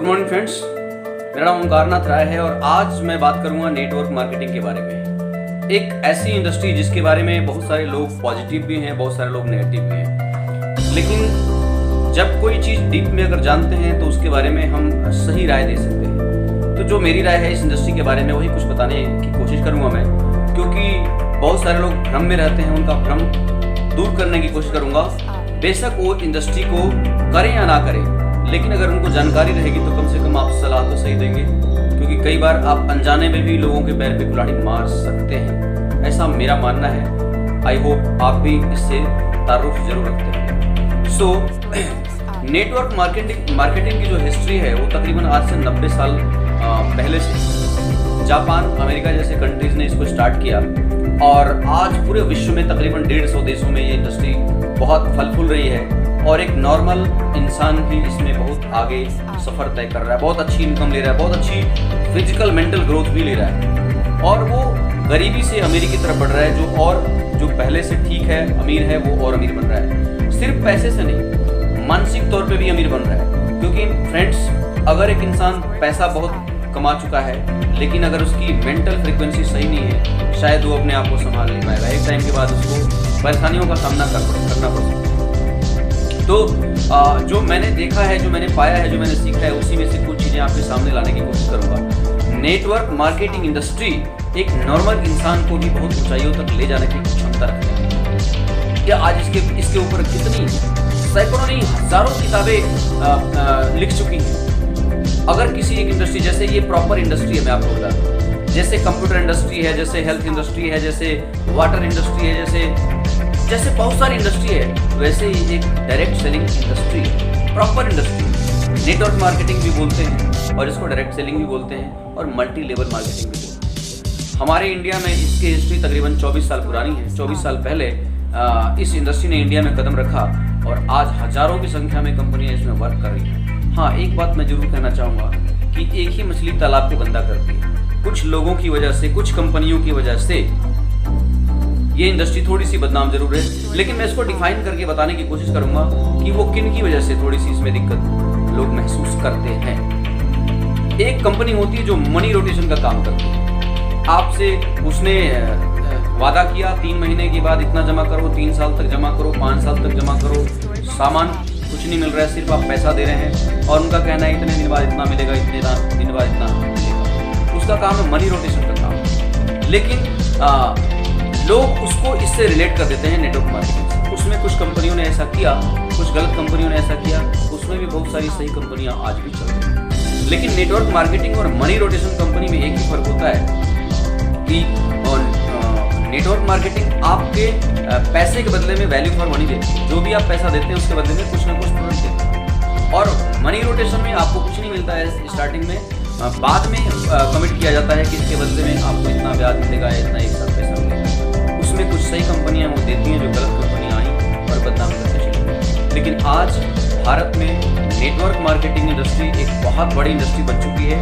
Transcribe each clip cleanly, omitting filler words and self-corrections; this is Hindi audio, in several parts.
गुड मॉर्निंग फ्रेंड्स, मेरा नाम ओंकारनाथ राय है और आज मैं बात करूंगा नेटवर्क मार्केटिंग के बारे में। एक ऐसी इंडस्ट्री जिसके बारे में बहुत सारे लोग पॉजिटिव भी हैं, बहुत सारे लोग नेगेटिव भी हैं, लेकिन जब कोई चीज़ डीप में अगर जानते हैं तो उसके बारे में हम सही राय दे सकते हैं। तो जो मेरी राय है इस इंडस्ट्री के बारे में वही कुछ बताने की कोशिश करूँगा मैं, क्योंकि बहुत सारे लोग भ्रम में रहते हैं, उनका भ्रम दूर करने की कोशिश करूँगा। बेशक वो इंडस्ट्री को करें या ना करें, लेकिन अगर उनको जानकारी रहेगी तो कम से कम आप सलाह तो सही देंगे, क्योंकि कई बार आप अनजाने में भी लोगों के पैर पे कुल्हाड़ी मार सकते हैं, ऐसा मेरा मानना है। आई होप आप भी इससे तारुफ जरूर रखते हैं। सो नेटवर्क मार्केटिंग की जो हिस्ट्री है वो तकरीबन आज से 90 साल पहले से जापान, अमेरिका जैसे कंट्रीज ने इसको स्टार्ट किया और आज पूरे विश्व में तकरीबन 150 देशों में ये इंडस्ट्री बहुत फल फूल रही है और एक नॉर्मल इंसान भी इसमें बहुत आगे सफ़र तय कर रहा है, बहुत अच्छी इनकम ले रहा है, बहुत अच्छी फिजिकल मेंटल ग्रोथ भी ले रहा है और वो गरीबी से अमीरी की तरफ बढ़ रहा है। जो पहले से ठीक है, अमीर है, वो और अमीर बन रहा है। सिर्फ पैसे से नहीं, मानसिक तौर पे भी अमीर बन रहा है, क्योंकि फ्रेंड्स अगर एक इंसान पैसा बहुत कमा चुका है लेकिन अगर उसकी मेंटल फ्रीक्वेंसी सही नहीं है, शायद वो अपने आप को संभाल नहीं पाएगा। एक टाइम के बाद उसको परेशानियों का सामना करना पड़ सकता है। तो जो मैंने देखा है, जो मैंने पाया है, जो मैंने सीखा है, उसी में से कुछ चीज़ें आपके सामने लाने की कोशिश करूँगा। नेटवर्क मार्केटिंग इंडस्ट्री एक नॉर्मल इंसान को भी बहुत ऊंचाइयों तक ले जाने की क्षमता रखती है। क्या आज इसके ऊपर कितनी सैकड़ों नहीं हजारों किताबें लिख चुकी हैं। अगर किसी एक इंडस्ट्री, जैसे ये प्रॉपर इंडस्ट्री है, मैं आपको बता दूं, जैसे कंप्यूटर इंडस्ट्री है, जैसे हेल्थ इंडस्ट्री है, जैसे वाटर इंडस्ट्री है, जैसे बहुत सारी इंडस्ट्री है, वैसे ही एक डायरेक्ट सेलिंग इंडस्ट्री है, प्रॉपर इंडस्ट्री। नेटवर्क मार्केटिंग भी बोलते हैं और इसको डायरेक्ट सेलिंग भी बोलते हैं और मल्टी लेवल मार्केटिंग भी बोलते हैं। हमारे इंडिया में इसकी हिस्ट्री तकरीबन 24 साल पुरानी है। 24 साल पहले इस इंडस्ट्री ने इंडिया में कदम रखा और आज हजारों की संख्या में कंपनियां इसमें वर्क कर रही हैं। हाँ, एक बात मैं जरूर कहना चाहूँगा कि एक ही मछली तालाब को गंदा करती है। कुछ लोगों की वजह से, कुछ कंपनियों की वजह से ये इंडस्ट्री थोड़ी सी बदनाम जरूर है, लेकिन मैं इसको डिफाइन करके बताने की कोशिश करूंगा कि वो किन की वजह से थोड़ी सी इसमें दिक्कत लोग महसूस करते हैं। एक कंपनी होती है जो मनी रोटेशन का काम करती है। आपसे उसने वादा किया 3 महीने के बाद इतना जमा करो, 3 साल तक जमा करो, 5 साल तक जमा करो, सामान कुछ नहीं मिल रहा है, सिर्फ आप पैसा दे रहे हैं और उनका कहना है इतने दिन बाद इतना मिलेगा, इतने दिन बाद इतना मिलेगा। उसका काम है मनी रोटेशन का काम। लेकिन लोग उसको इससे रिलेट कर देते हैं नेटवर्क मार्केटिंग से। उसमें कुछ कंपनियों ने ऐसा किया, कुछ गलत कंपनियों ने ऐसा किया, उसमें भी बहुत सारी सही कंपनियां आज भी चल रही हैं। लेकिन नेटवर्क मार्केटिंग और मनी रोटेशन कंपनी में एक ही फर्क होता है कि नेटवर्क मार्केटिंग आपके पैसे के बदले में वैल्यू फॉर मनी देती है। जो भी आप पैसा देते हैं उसके बदले में कुछ ना कुछ प्रोडक्ट देते हैं। और मनी रोटेशन में आपको कुछ नहीं मिलता है स्टार्टिंग में, बाद में कमिट किया जाता है कि इसके बदले में आपको इतना ब्याज मिलेगा, इतना एक साथ पैसा मिलेगा। उसमें कुछ सही कंपनियां वो देती हैं, जो गलत कंपनियां आई और बदनाम करते चली। लेकिन आज भारत में नेटवर्क मार्केटिंग इंडस्ट्री एक बहुत बड़ी इंडस्ट्री बन चुकी है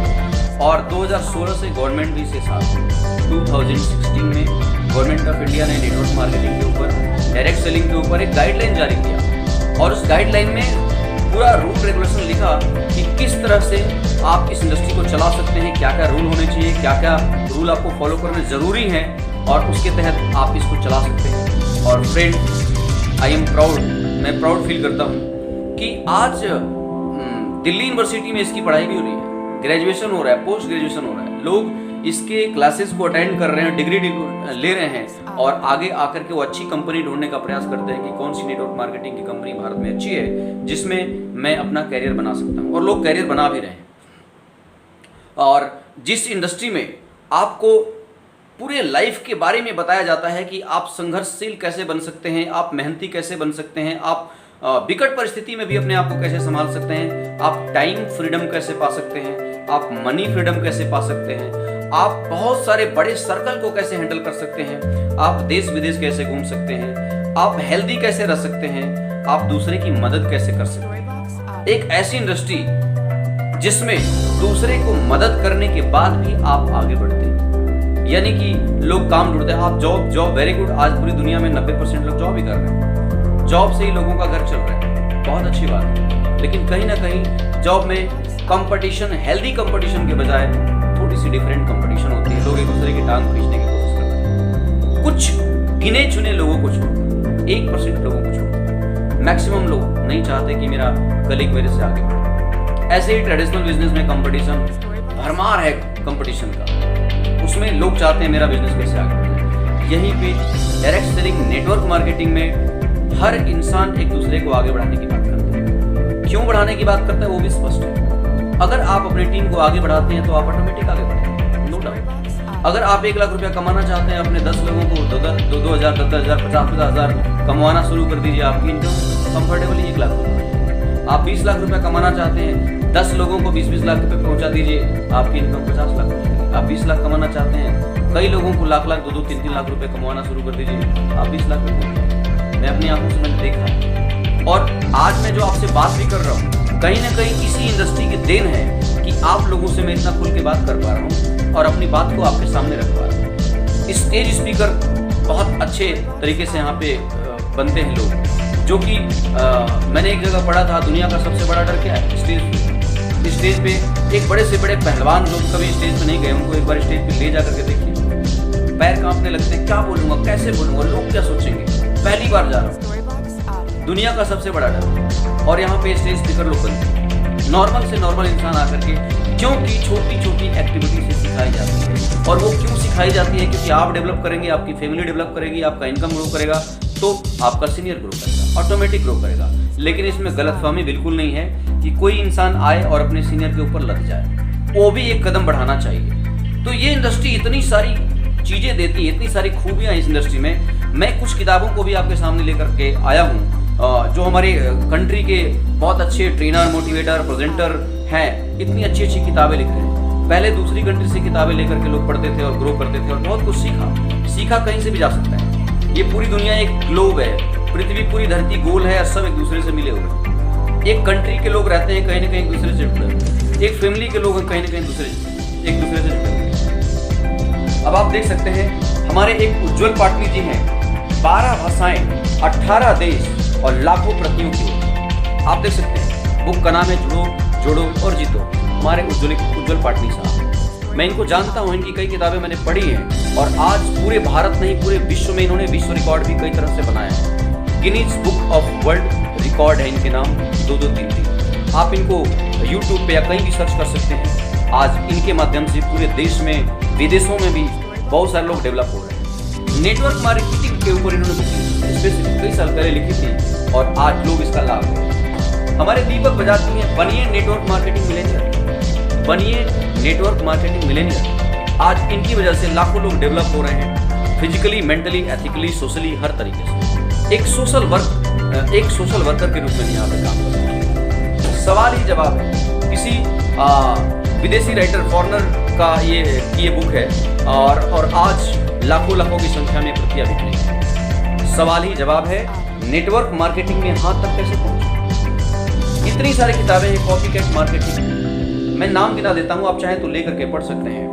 और 2016 से गवर्नमेंट भी इसे साथ है। 2016 में गवर्नमेंट ऑफ इंडिया ने नेटवर्क मार्केटिंग के ऊपर, डायरेक्ट सेलिंग के ऊपर एक गाइडलाइन जारी किया और उस गाइडलाइन में पूरा रूल रेगुलेशन लिखा कि किस तरह से आप इस इंडस्ट्री को चला सकते हैं, क्या क्या रूल होने चाहिए, क्या क्या रूल आपको फॉलो करने ज़रूरी हैं और उसके तहत आप इसको चला सकते हैं। और फ्रेंड, आई एम प्राउड, मैं प्राउड फील करता हूँ कि आज दिल्ली यूनिवर्सिटी में इसकी पढ़ाई भी हो रही है, ग्रेजुएशन हो रहा है, पोस्ट ग्रेजुएशन हो रहा है, लोग इसके क्लासेस को अटेंड कर रहे हैं, डिग्री ले रहे हैं और आगे आकर के वो अच्छी कंपनी ढूंढने का प्रयास करते हैं कि कौन सी नेटवर्क मार्केटिंग की कंपनी भारत में अच्छी है जिसमें मैं अपना कैरियर बना सकता हूँ। और लोग कैरियर बना भी रहे हैं। और जिस इंडस्ट्री में आपको पूरे लाइफ के बारे में बताया जाता है कि आप संघर्षशील कैसे बन सकते हैं, आप मेहनती कैसे बन सकते हैं, आप विकट परिस्थिति में भी अपने आप को कैसे संभाल सकते हैं, आप टाइम फ्रीडम कैसे पा सकते हैं, आप मनी फ्रीडम कैसे पा सकते हैं, आप बहुत सारे बड़े सर्कल को कैसे हैंडल कर सकते हैं, आप देश विदेश कैसे घूम सकते हैं, आप हेल्दी कैसे रह सकते हैं, आप दूसरे की मदद कैसे कर सकते हैं। एक ऐसी इंडस्ट्री जिसमें दूसरे को मदद करने के बाद भी आप आगे बढ़ते हैं, यानी कि लोग काम ढूंढते हैं। आप जॉब वेरी गुड, आज पूरी दुनिया में 90% लोग जॉब ही कर रहे हैं, जॉब से ही लोगों का घर चल रहा है, बहुत अच्छी बात है। लेकिन कहीं ना कहीं जॉब में कंपटीशन, हेल्दी कंपटीशन के बजाय थोड़ी सी डिफरेंट कंपटीशन होती है। लोग एक दूसरे की टांग खींचने की कोशिश करते हैं। कुछ गिने चुने लोगों को छोड़, 1% लोगों को छोड़, मैक्सिमम लोग नहीं चाहते कि मेरा कलीग मेरे से आगे बढ़े। ऐसे ही ट्रेडिशनल बिजनेस में कंपटीशन भरमार है, कंपटीशन का, उसमें लोग चाहते हैं मेरा बिजनेस कैसे आगे बढ़े। यहीं पे डायरेक्ट सेलिंग, नेटवर्क मार्केटिंग में हर इंसान एक दूसरे को आगे बढ़ाने की बात करता है। क्यों बढ़ाने की बात करता है वो भी स्पष्ट है। अगर आप अपनी टीम को आगे बढ़ाते हैं तो आप ऑटोमेटिक आगे बढ़ेंगे, नो डाउट। अगर आप 1 लाख रुपया कमाना चाहते हैं, अपने 10 लोगों को 2,000, 10,000, 50,000 कमाना शुरू कर दीजिए। आपकी इनकम कंफर्टेबली 1 लाख रुपये। आप 20 लाख रुपया कमाना चाहते हैं, 10 लोगों को 20-20 लाख रुपये पहुंचा दीजिए, आपकी इनकम 50 लाख हो जाएगी। आप 20 लाख कमाना चाहते हैं, कई लोगों को लाख 2-2, 3-3 लाख रुपए कमाना शुरू कर दीजिए, आप 20 लाख रुपए। मैं अपनी आंखों से मैंने देखा, और आज मैं जो आपसे बात भी कर रहा हूँ, कहीं ना कहीं इसी इंडस्ट्री की देन है कि आप लोगों से मैं इतना खुल के बात कर पा रहा हूँ और अपनी बात को आपके सामने रख पा रहा हूँ। स्टेज स्पीकर बहुत अच्छे तरीके से यहाँ पे बनते हैं लोग, जो कि मैंने एक जगह पढ़ा था, दुनिया का सबसे बड़ा डर क्या है? स्टेज पे एक बड़े से बड़े पहलवान जो कभी स्टेज पे नहीं गए, उनको एक बार स्टेज पे ले जा करके देखिए, पैर कांपने लगते हैं, क्या बोलूंगा, कैसे बोलूंगा, लोग क्या सोचेंगे, पहली बार जा रहा हूँ। दुनिया का सबसे बड़ा डर, और यहाँ पे स्टेज स्पीकर लोग बनते हैं, नॉर्मल से नॉर्मल इंसान आकर के, क्योंकि छोटी छोटी एक्टिविटी से सिखाई जाती है। और वो क्यों सिखाई जाती है? क्योंकि आप डेवलप करेंगे, आपकी फैमिली डेवलप करेगी, आपका इनकम ग्रो करेगा, तो आपका सीनियर ग्रो करेगा, ऑटोमेटिक ग्रो करेगा। लेकिन इसमें गलतफहमी बिल्कुल नहीं है कि कोई इंसान आए और अपने सीनियर के ऊपर लग जाए, वो भी एक कदम बढ़ाना चाहिए। तो ये इंडस्ट्री इतनी सारी चीज़ें देती है, इतनी सारी खूबियाँ इस इंडस्ट्री में। मैं कुछ किताबों को भी आपके सामने लेकर के आया हूँ, जो हमारे कंट्री के बहुत अच्छे ट्रेनर, मोटिवेटर, प्रेजेंटर हैं, इतनी अच्छी अच्छी किताबें लिख रहे हैं। पहले दूसरी कंट्री से किताबें लेकर के लोग पढ़ते थे और ग्रो करते थे और बहुत कुछ सीखा कहीं से भी जा सकता है। ये पूरी दुनिया एक ग्लोब है, पृथ्वी पूरी धरती गोल है, सब एक दूसरे से मिले हुए हैं। एक कंट्री के लोग रहते हैं कहीं ना कहीं एक दूसरे से जुड़े हुए, एक फैमिली के लोग कहीं ना कहीं एक दूसरे से जुड़े हुए। अब आप देख सकते हैं हमारे एक उज्जवल पाटनी जी हैं, 12 भाषाएं, 18 देश और लाखों प्रतियोगी। आप देख सकते हैं, बुक का नाम है जोड़ो और जीतो, हमारे उज्जवल पाटनी साहब। मैं इनको जानता हूँ, इनकी कई किताबें मैंने पढ़ी हैं, और आज पूरे भारत नहीं पूरे विश्व में इन्होंने विश्व रिकॉर्ड भी कई तरह से बनाया है। Guinness book of world record है इनके नाम, 2-2-3-3। आप इनको यूट्यूब पे या कहीं भी सर्च कर सकते हैं। आज इनके माध्यम से पूरे देश में, विदेशों में भी बहुत सारे लोग डेवलप हो रहे हैं। नेटवर्क मार्केटिंग के ऊपर इन्होंने स्पेसिफिक कई साल पहले लिखी थी, और आज लोग इसका लाभ ले रहे हैं। हमारे दीपक बजाज जी हैं, बनिए नेटवर्क मार्केटिंग मिलेनियर, बनिए नेटवर्क मार्केटिंग मिलेनियर। आज इनकी वजह से लाखों लोग डेवलप हो रहे हैं, फिजिकली, मेंटली, एथिकली, सोशली, हर तरीके से। एक सोशल वर्कर के रूप में यहाँ पे काम कर रहे हैं। सवाल ही जवाब है, किसी विदेशी राइटर, फॉरेनर का ये बुक है, और आज लाखों की संख्या में प्रतियां बिक रही है। सवाल ही जवाब है, नेटवर्क मार्केटिंग में हाथ तक कैसे पहुंचे। इतनी सारी किताबें हैं, कॉपीकैट मार्केटिंग, मैं नाम गिना देता हूं, आप चाहें तो लेकर के पढ़ सकते हैं।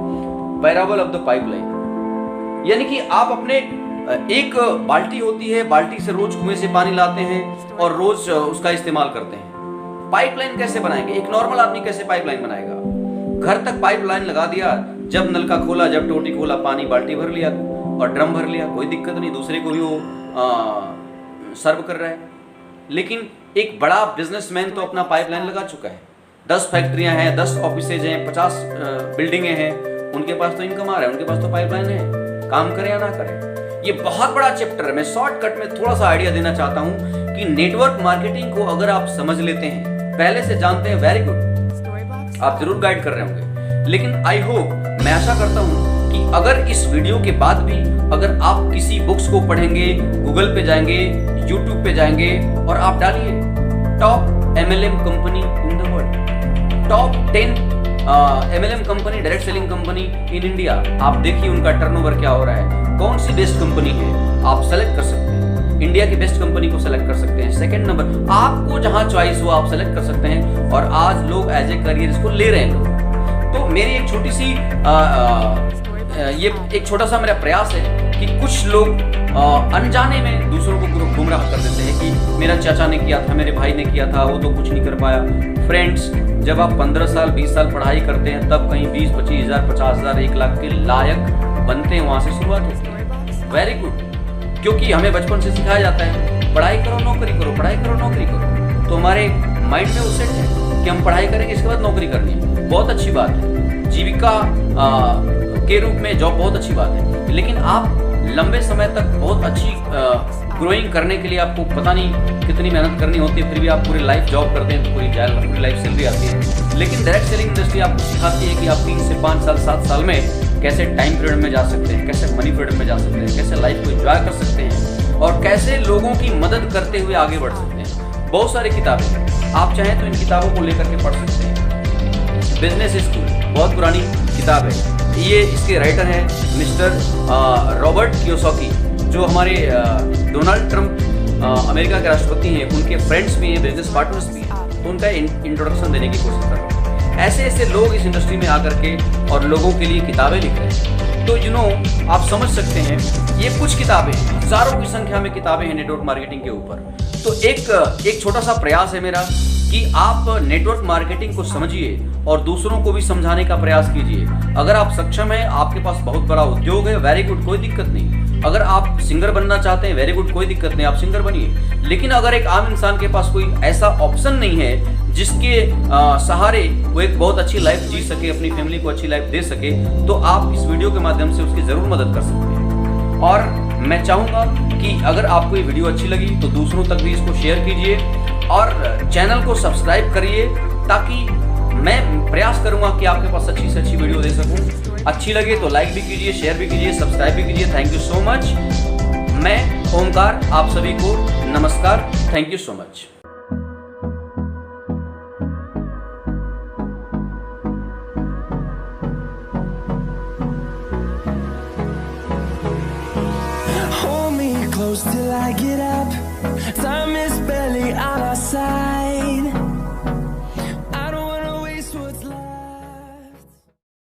पैराबल ऑफ द पाइपलाइन, यानी कि आप अपने एक बाल्टी होती है, बाल्टी से रोज कुएं से पानी लाते हैं और रोज उसका इस्तेमाल करते हैं। पाइपलाइन कैसे बनाएंगे? एक नॉर्मल आदमी कैसे पाइपलाइन बनाएगा? घर तक पाइपलाइन लगा दिया, जब नलका खोला, जब टोटी खोला, पानी बाल्टी भर लिया और ड्रम भर लिया, कोई दिक्कत नहीं, दूसरे को भी वो सर्व कर रहा है। लेकिन एक बड़ा बिजनेसमैन तो अपना पाइपलाइन लगा चुका है, 10 फैक्ट्रियां हैं, 10 ऑफिसेज हैं, 50 बिल्डिंगें हैं, उनके पास तो इनकम आ रहा है, उनके पास तो पाइपलाइन है, काम करे या ना करे। ये बहुत बड़ा चैप्टर है। मैं शॉर्टकट में थोड़ा सा आइडिया देना चाहता हूं कि नेटवर्क मार्केटिंग को अगर आप समझ लेते हैं, पहले से जानते हैं, वेरी गुड, आप जरूर गाइड कर रहे होंगे। लेकिन आई होप, मैं आशा करता हूं कि अगर इस वीडियो के बाद भी अगर आप किसी बुक्स को पढ़ेंगे, गूगल पे जाएंगे, यूट्यूब पे जाएंगे और आप डालिए top MLM company in the world, top 10 MLM company, direct selling company in India, आप देखिए उनका टर्नओवर क्या हो रहा है, कौन सी बेस्ट कंपनी है, आप सेलेक्ट कर सकते हैं। इंडिया की बेस्ट कंपनी को सेलेक्ट कर सकते हैं। सेकंड नंबर, आपको जहां चॉइस हो आप सेलेक्ट कर सकते हैं, और आज लोग एज ए करियर इसको ले रहे हैं। तो मेरी एक छोटी सी ये एक छोटा सा मेरा प्रयास है कि कुछ लोग अनजाने में दूसरों को गुमराह कर देते हैं कि मेरा चाचा ने किया था, मेरे भाई ने किया था, वो तो कुछ नहीं कर पाया। फ्रेंड्स, जब आप 15 साल 20 साल पढ़ाई करते हैं तब कहीं 20-25 हज़ार 50 हज़ार 1 लाख के लायक बनते हैं, वहाँ से शुरुआत होती है। वेरी गुड, क्योंकि हमें बचपन से सिखाया जाता है पढ़ाई करो नौकरी करो, पढ़ाई करो नौकरी करो, तो हमारे माइंड में वो सेट है कि हम पढ़ाई करेंगे इसके बाद नौकरी करनी है। बहुत अच्छी बात है, जीविका के रूप में जॉब बहुत अच्छी बात है, लेकिन आप लंबे समय तक बहुत अच्छी ग्रोइंग करने के लिए आपको पता नहीं कितनी मेहनत करनी होती है, फिर भी आप पूरी लाइफ जॉब करते हैं तो पूरी लाइफ सैलरी आती है। लेकिन डायरेक्ट सेलिंग इंडस्ट्री आपको सिखाती है कि आप 3 से 5 साल 7 साल में कैसे टाइम पीरियड में जा सकते हैं, कैसे मनी पीरियड में जा सकते हैं, कैसे लाइफ को एंजॉय कर सकते हैं और कैसे लोगों की मदद करते हुए आगे बढ़ सकते हैं। बहुत सारी किताबें हैं, आप चाहें तो इन किताबों को लेकर के पढ़ सकते हैं। बिजनेस स्कूल बहुत पुरानी किताब है, ये इसके राइटर हैं मिस्टर रॉबर्ट कियोसाकी, जो हमारे डोनाल्ड ट्रंप अमेरिका के राष्ट्रपति हैं, उनके फ्रेंड्स भी हैं, बिजनेस पार्टनर्स भी हैं, तो उनका इंट्रोडक्शन देने की कोशिश कर रहा हूँ। ऐसे ऐसे लोग इस इंडस्ट्री में आकर के और लोगों के लिए किताबें लिख रहे हैं। तो आप समझ सकते हैं ये कुछ किताबें, हजारों की संख्या में किताबें हैं नेटवर्क मार्केटिंग के ऊपर। तो एक छोटा सा प्रयास है मेरा कि आप नेटवर्क मार्केटिंग को समझिए और दूसरों को भी समझाने का प्रयास कीजिए। अगर आप सक्षम हैं, आपके पास बहुत बड़ा उद्योग है, वेरी गुड, कोई दिक्कत नहीं। अगर आप सिंगर बनना चाहते हैं, वेरी गुड, कोई दिक्कत नहीं, आप सिंगर बनिए। लेकिन अगर एक आम इंसान के पास कोई ऐसा ऑप्शन नहीं है जिसके सहारे वो एक बहुत अच्छी लाइफ जी सके, अपनी फैमिली को अच्छी लाइफ दे सके, तो आप इस वीडियो के माध्यम से उसकी ज़रूर मदद कर सकते हैं। और मैं चाहूँगा कि अगर आपको ये वीडियो अच्छी लगी तो दूसरों तक भी इसको शेयर कीजिए और चैनल को सब्सक्राइब करिए, ताकि मैं प्रयास करूंगा कि आपके पास अच्छी से अच्छी वीडियो दे सकूं। अच्छी लगे तो लाइक भी कीजिए, शेयर भी कीजिए, सब्सक्राइब भी कीजिए। Thank you so much. मैं ओमकार, आप सभी को नमस्कार। Thank you so much. Hold me close till I get up. Time is barely